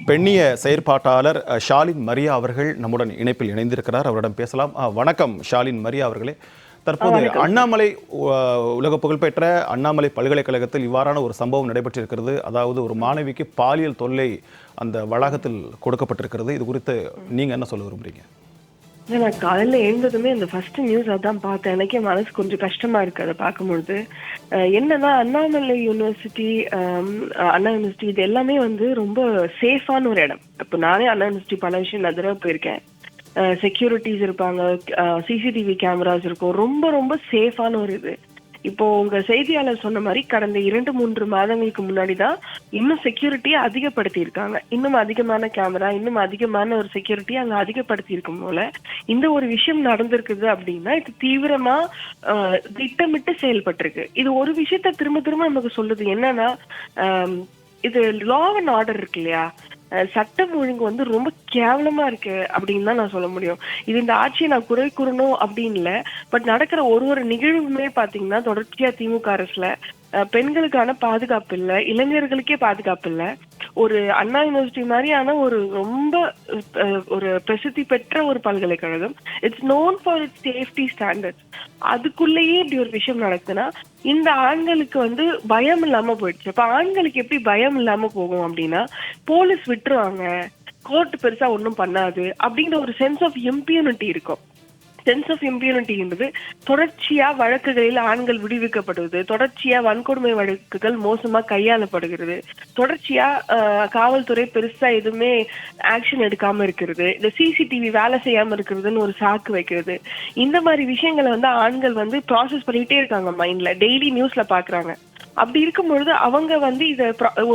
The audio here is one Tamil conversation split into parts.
பெண்ணிய செயற்பாட்டாளர் ஷாலின் மரியா அவர்கள் நம்முடன் இணைப்பில் இணைந்திருக்கிறார். அவரிடம் பேசலாம். வணக்கம் ஷாலின் மரியா அவர்களே. தற்போது அண்ணாமலை உலக புகழ்பெற்ற அண்ணாமலை பல்கலைக்கழகத்தில் இவ்வாறான ஒரு சம்பவம் நடைபெற்றிருக்கிறது. அதாவது ஒரு மாணவிக்கு பாலியல் தொல்லை அந்த வளாகத்தில் கொடுக்கப்பட்டிருக்கிறது. இது குறித்து நீங்க என்ன சொல்ல விரும்புறீங்க? நான் காலையில எழுந்ததுமே இந்த ஃபர்ஸ்ட் நியூஸ் அதான் பார்த்தேன். எனக்கே மனசு கொஞ்சம் கஷ்டமா இருக்கு அதை பார்க்கும்பொழுது. என்னன்னா அண்ணாமலை யூனிவர்சிட்டி, அண்ணா யூனிவர்சிட்டி இது எல்லாமே வந்து ரொம்ப சேஃபான ஒரு இடம். இப்போ நானே அண்ணா யூனிவர்சிட்டி பல விஷயம் நான் தடவை போயிருக்கேன். செக்யூரிட்டிஸ் இருப்பாங்க, சிசிடிவி கேமராஸ் இருக்கும், ரொம்ப ரொம்ப சேஃபான ஒரு இது. இப்போ உங்க செய்தியாளர் சொன்ன மாதிரி கடந்த 2-3 மாதங்களுக்கு முன்னாடி தான் இன்னும் செக்யூரிட்டியை அதிகப்படுத்தி இருக்காங்க. இன்னும் அதிகமான கேமரா, இன்னும் அதிகமான ஒரு செக்யூரிட்டி அங்க அதிகப்படுத்தி இருக்கும் போல இந்த ஒரு விஷயம் நடந்திருக்குது அப்படின்னா இது தீவிரமா திட்டமிட்டு செயல்பட்டிருக்கு. இது ஒரு விஷயத்த திரும்ப திரும்ப நமக்கு சொல்லுது. என்னன்னா இது லா அண்ட் ஆர்டர் இருக்கு இல்லையா, சட்டம் ஒழுங்கு வந்து ரொம்ப கேவலமா இருக்கு அப்படின்னு தான் நான் சொல்ல முடியும். இது இந்த ஆட்சியை நான் குறை கூறணும் அப்படின்னு இல்லை, பட் நடக்கிற ஒரு நிகழ்வுமே பாத்தீங்கன்னா தொடர்ச்சியா திமுக அரசுல பெண்களுக்கான பாதுகாப்பு இல்லை, இளைஞர்களுக்கே பாதுகாப்பு இல்லை. ஒரு அண்ணா யூனிவர்சிட்டி மாதிரியான ஒரு ரொம்ப ஒரு பிரசித்தி பெற்ற ஒரு பல்கலைக்கழகம், it's known for it's safety standards. அதுக்குள்ளேயே இப்படி ஒரு விஷயம் நடக்குதுன்னா இந்த ஆண்களுக்கு வந்து பயம் இல்லாம போயிடுச்சு. இப்ப ஆண்களுக்கு எப்படி பயம் இல்லாம போகும் அப்படின்னா, போலீஸ் விட்டுருவாங்க, கோர்ட் பெருசா ஒன்றும் பண்ணாது அப்படிங்கிற ஒரு சென்ஸ் ஆஃப் இம்பியூனிட்டி இருக்கும். சென்ஸ் ஆஃப் இம்பியூனிட்டின்றது தொடர்ச்சியா வழக்குகளில் ஆண்கள் விடுவிக்கப்படுவது, தொடர்ச்சியா வன்கொடுமை வழக்குகள் மோசமா கையாளப்படுகிறது, தொடர்ச்சியா காவல்துறை பெருசா எதுவுமே ஆக்ஷன் எடுக்காம இருக்கிறது, இந்த சிசிடிவி வேலை செய்யாம இருக்கிறதுன்னு ஒரு சாக்கு வைக்கிறது, இந்த மாதிரி விஷயங்களை வந்து ஆண்கள் வந்து ப்ராசஸ் பண்ணிட்டே இருக்காங்க மைண்ட்ல, டெய்லி நியூஸ்ல பாக்குறாங்க. அப்படி இருக்கும் பொழுது அவங்க வந்து இத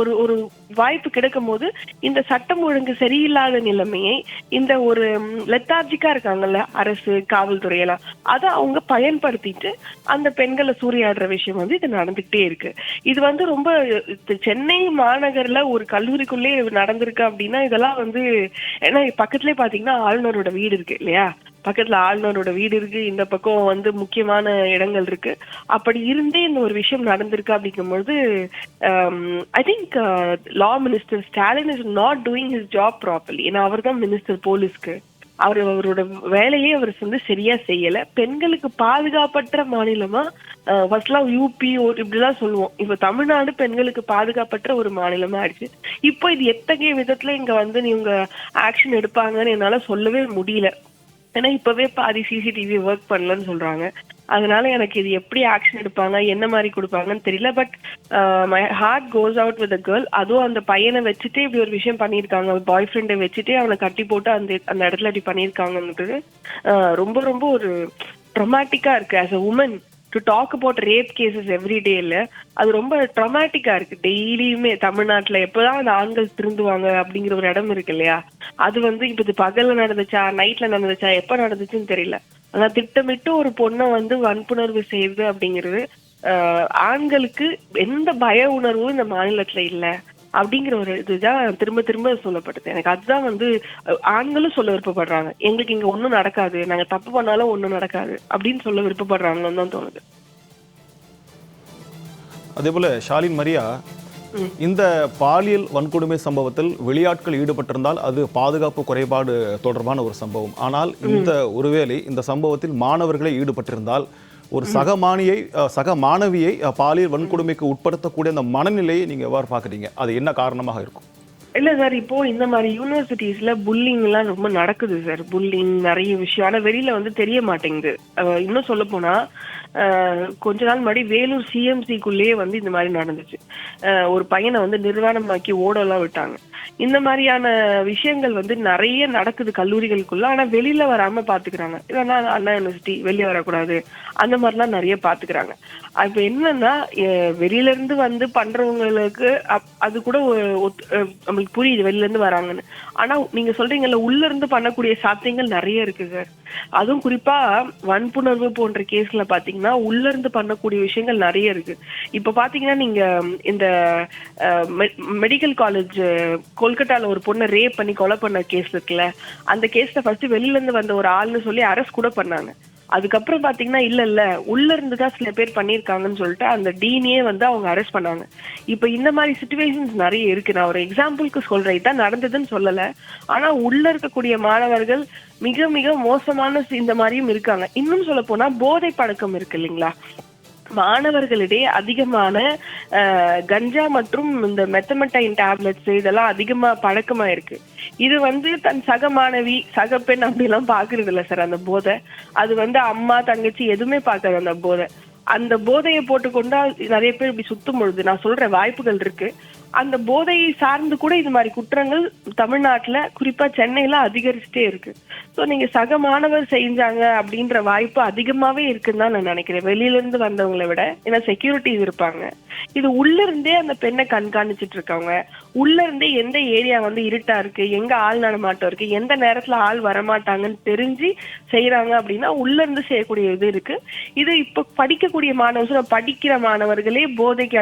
ஒரு வாய்ப்பு கிடைக்கும் போது இந்த சட்டம் ஒழுங்கு சரியில்லாத நிலைமையை, இந்த ஒரு லெத்தார்ஜிக்கா இருக்காங்கல்ல அரசு காவல்துறை எல்லாம், அதை அவங்க பயன்படுத்திட்டு அந்த பெண்களை சூறையாடுற விஷயம் வந்து இது நடந்துகிட்டே இருக்கு. இது வந்து ரொம்ப சென்னை மாநகர்ல ஒரு கல்லூரிக்குள்ளே நடந்திருக்கு அப்படின்னா இதெல்லாம் வந்து, ஏன்னா பக்கத்துலயே பாத்தீங்கன்னா ஆளுநரோட வீடு இருக்கு இல்லையா, பக்கத்துல ஆளுநரோட வீடு இருக்கு, இந்த பக்கம் வந்து முக்கியமான இடங்கள் இருக்கு. அப்படி இருந்தே இந்த ஒரு விஷயம் நடந்திருக்கு அப்படிங்கும்பொழுது I think law minister Stalin is not doing his job properly. ஏன்னா அவர் தான் மினிஸ்டர் போலீஸ்க்கு, அவரோட வேலையே அவர் வந்து சரியா செய்யல. பெண்களுக்கு பாதுகாப்பற்ற மாநிலமா ஃபர்ஸ்ட்லாம் யூபி இப்படிலாம் சொல்லுவோம், இப்ப தமிழ்நாடு பெண்களுக்கு பாதுகாப்பற்ற ஒரு மாநிலமா ஆயிடுச்சு. இப்போ இது எத்தகைய விதத்துல இங்க வந்து நீங்க ஆக்ஷன் எடுப்பாங்கன்னு என்னால சொல்லவே முடியல. ஏன்னா இப்பவே பாதி சிசிடிவி ஒர்க் பண்ணலன்னு சொல்றாங்க. அதனால எனக்கு இது எப்படி ஆக்ஷன் எடுப்பாங்க, என்ன மாதிரி கொடுப்பாங்கன்னு தெரியல. But my heart goes out with the girl. அதுவும் அந்த பையனை வச்சுட்டே இப்படி ஒரு விஷயம் பண்ணியிருக்காங்க, பாய் ஃப்ரெண்டை வச்சுட்டே அவனை கட்டி போட்டு அந்த இடத்துல இப்படி பண்ணியிருக்காங்கன்றது ரொம்ப ரொம்ப ஒரு ட்ரமாட்டிக்கா இருக்கு. As a woman to talk about rape cases every டேல அது ரொம்ப ட்ரமாட்டிக்கா இருக்கு. டெய்லியுமே தமிழ்நாட்டுல எப்பதான் அந்த ஆண்கள் திருந்துவாங்க அப்படிங்கிற ஒரு இடம் இருக்கு இல்லையா, அது வந்து இப்ப இது பகல்ல நடந்துச்சா நைட்ல நடந்துச்சா எப்ப நடந்துச்சுன்னு தெரியல. ஆனா திட்டமிட்டு ஒரு பொண்ணை வந்து வன்புணர்வு செய்யுது அப்படிங்கிறது ஆண்களுக்கு எந்த பய உணர்வும் இந்த மாநிலத்துல இல்ல அப்படிங்கிற ஒரு இதுதான் திரும்ப திரும்ப சொல்லப்படுது. எனக்கு அதுதான் வந்து ஆண்களும் சொல்ல விருப்பப்படுறாங்க, எங்களுக்கு இங்க ஒண்ணும் நடக்காது, நாங்க தப்பு பண்ணாலும் ஒண்ணும் நடக்காது அப்படின்னு சொல்ல விருப்பப்படுறாங்கன்னு தான் தோணுது. அதே போல ஷாலின் மரியா, இந்த பாலியல் வன்கொடுமை சம்பவத்தில் வெளியாட்கள் ஈடுபட்டிருந்தால் அது பாதுகாப்பு குறைபாடு தொடர்பான ஒரு சம்பவம். ஆனால் இந்த ஒருவேளை இந்த சம்பவத்தில் மாணவர்களே ஈடுபட்டிருந்தால் ஒரு சக மாணவியை பாலியல் வன்கொடுமைக்கு உட்படுத்தக்கூடிய அந்த மனநிலையை நீங்க எவ்வாறு பாக்குறீங்க? அது என்ன காரணமாக இருக்கும்? இல்ல சார், இப்போ இந்த மாதிரி யூனிவர்சிட்டிஸ்ல புல்லிங் எல்லாம் ரொம்ப நடக்குது சார். புல்லிங் நிறைய விஷயம் ஆனா வெளியில வந்து தெரிய மாட்டேங்குது. இன்னும் சொல்ல போனா கொஞ்ச நாள் முன்னாடி வேலூர் சிஎம்சிக்குள்ளேயே வந்து இந்த மாதிரி நடந்துச்சு. ஒரு பையனை வந்து நிர்வாணமாக்கி ஓடலாம் விட்டாங்க. இந்த மாதிரியான விஷயங்கள் வந்து நிறைய நடக்குது கல்லூரிகளுக்குள்ள. ஆனா வெளியில வராம பாத்துக்கிறாங்க. இதெல்லாம் அண்ணா யூனிவர்சிட்டி வெளியே வரக்கூடாது அந்த மாதிரிலாம் நிறைய பாத்துக்கிறாங்க. இப்ப என்னன்னா வெளியில இருந்து வந்து பண்றவங்களுக்கு அது கூட நம்மளுக்கு புரியுது வெளியில இருந்து வராங்கன்னு. ஆனா நீங்க சொல்றீங்கல்ல உள்ள இருந்து பண்ணக்கூடிய சாத்தியங்கள் நிறைய இருக்கு சார். அதுவும் குறிப்பா வன்புணர்வு போன்ற கேஸ்ல பாத்தீங்கன்னா உள்ள இருந்து பண்ணக்கூடிய விஷயங்கள் நிறைய இருக்கு. இப்ப பாத்தீங்கன்னா நீங்க இந்த மெடிக்கல் காலேஜ் கொல்கட்டால ஒரு பொண்ணை ரேப் பண்ணி கொலை பண்ண கேஸ் இருக்குல்ல, அந்த கேஸ்ல ஃபர்ஸ்ட் வெளியில இருந்து வந்த ஒரு ஆள்னு சொல்லி அரெஸ்ட் கூட பண்ணாங்க. அதுக்கப்புறம் பாத்தீங்கன்னா இல்ல உள்ள இருந்துதான் சில பேர் பண்ணிருக்காங்கன்னு சொல்லிட்டு அந்த டீனையே வந்து அவங்க அரெஸ்ட் பண்ணாங்க. இப்ப இந்த மாதிரி சிச்சுவேஷன்ஸ் நிறைய இருக்கு. நான் ஒரு எக்ஸாம்பிளுக்கு சொல்றேன், இதான் நடந்ததுன்னு சொல்லல. ஆனா உள்ள இருக்கக்கூடிய மாணவர்கள் மிக மிக மோசமான இந்த மாதிரியும் இருக்காங்க. இன்னும் சொல்ல போனா போதை பழக்கம் இருக்கு இல்லைங்களா, மாணவர்களிடையே அதிகமான கஞ்சா மற்றும் இந்த மெத்தமெட்டைன் டேப்லெட்ஸ் இதெல்லாம் அதிகமா பழக்கமா இருக்கு. இது வந்து தன் சக மாணவி சக பெண் அப்படி எல்லாம் பாக்குறது இல்ல சார். அந்த போதை அது வந்து அம்மா தங்கச்சி எதுவுமே பார்க்காது. அந்த போதை, அந்த போதையை போட்டுக்கொண்டா நிறைய பேர் இப்படி சுத்தும் பொழுது நான் சொல்ற வாய்ப்புகள் இருக்கு. அந்த போதையை சார்ந்து கூட இது மாதிரி குற்றங்கள் தமிழ்நாட்டுல குறிப்பா சென்னையில அதிகரிச்சுட்டே இருக்கு. ஸோ நீங்க சக மாணவர் செஞ்சாங்க அப்படின்ற வாய்ப்பு அதிகமாவே இருக்குன்னு தான் நான் நினைக்கிறேன், வெளியில இருந்து வந்தவங்களை விட. ஏன்னா செக்யூரிட்டிஸ் இருப்பாங்க, இது உள்ள இருந்தே அந்த பெண்ணை கண்காணிச்சிட்டு இருக்காங்க. உள்ள இருந்தே எந்த ஏரியா வந்து இருட்டா இருக்கு, எங்க ஆள் நடமாட்டம் இருக்கு, எந்த நேரத்துல ஆள் வரமாட்டாங்கன்னு தெரிஞ்சு செய்யறாங்க அப்படின்னா உள்ள இருந்து செய்யக்கூடிய இது இருக்கு. இது இப்ப படிக்கக்கூடிய மாணவர்கள், படிக்கிற மாணவர்களே போதைக்கு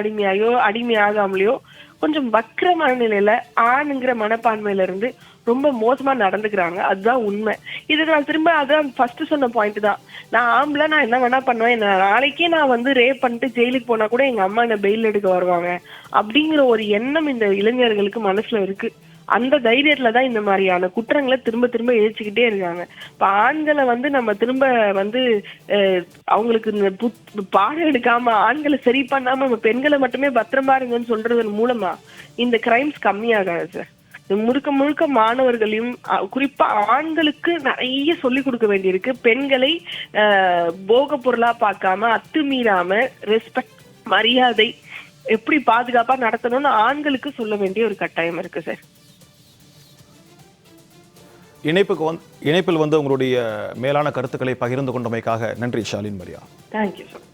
அடிமையாகாமலையோ கொஞ்சம் வக்ர மனநிலையில ஆணுங்கிற மனப்பான்மையில இருந்து ரொம்ப மோசமா நடந்துக்கிறாங்க. அதுதான் உண்மை. இது நான் திரும்ப அதான் ஃபர்ஸ்ட் சொன்ன பாயிண்ட் தான். நான் ஆம்பளை, நான் என்ன வேணா பண்ணுவேன், நாளைக்கே நான் வந்து ரேப் பண்ணிட்டு ஜெயிலுக்கு போனா கூட எங்க அம்மா என்ன பெயில் எடுக்க வருவாங்க அப்படிங்கிற ஒரு எண்ணம் இந்த இளைஞர்களுக்கு மனசுல இருக்கு. அந்த தைரியத்துல தான் இந்த மாதிரியான குற்றங்களை திரும்ப திரும்ப இழைச்சுக்கிட்டே இருக்காங்க. இப்ப ஆண்களை வந்து நம்ம திரும்ப வந்து அவங்களுக்கு இந்த பாடம் எடுக்காம ஆண்களை சரி பண்ணாம நம்ம பெண்களை மட்டுமே பத்திரமா இருங்கன்னு சொல்றதன் மூலமா இந்த கிரைம்ஸ் கம்மியாகாது சார். முழுக்க முழுக்க மாணவர்களையும் குறிப்பா ஆண்களுக்கு நிறைய சொல்லி கொடுக்க வேண்டியிருக்கு. பெண்களை போக பொருளா பார்க்காம அத்துமீறாம ரெஸ்பெக்ட் மரியாதை எப்படி பாதுகாப்பா நடத்தணும்னு ஆண்களுக்கு சொல்ல வேண்டிய ஒரு கட்டாயம் இருக்கு சார். இணைப்பில் வந்து உங்களுடைய மேலான கருத்துக்களை பகிர்ந்து கொண்டமைக்காக நன்றி ஷாலின் மரியா. Thank you sir.